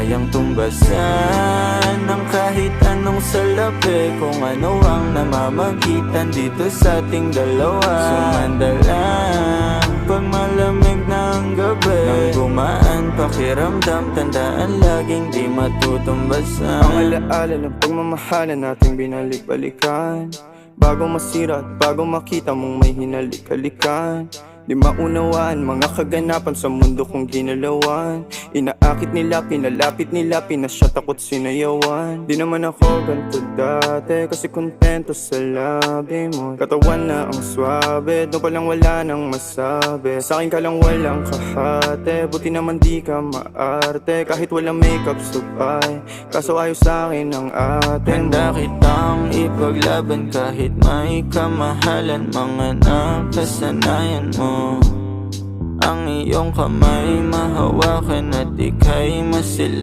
kayang tumbasan ng kahit anong salapi, kung ano ang namamagitan dito sa ating dalawa. Sumandalang pag malamig na ang gabi, nang gumaan pakiramdam, tandaan laging di matutumbasan. Ang alaala ng pagmamahalan nating binalik-balikan, bago masira at bago makita mong may hinalik-halikan. Di maunawaan mga kaganapan sa mundo kong ginalawan. Inaakit nila, pinalapit nila, pinasyat ako't sinayawan. Di naman ako ganito dati, kasi kontento sa labi mo. Katawan na ang swabe, doon palang wala nang masabi. Sa'kin ka lang walang kahate, buti naman di ka maarte. Kahit walang makeup subay, kaso ayos sa'kin ang atin. Handa kitang ipaglaban kahit may kamahalan, mga nakasanayan mo. Ang iyong kamay mahawakan at ika'y masil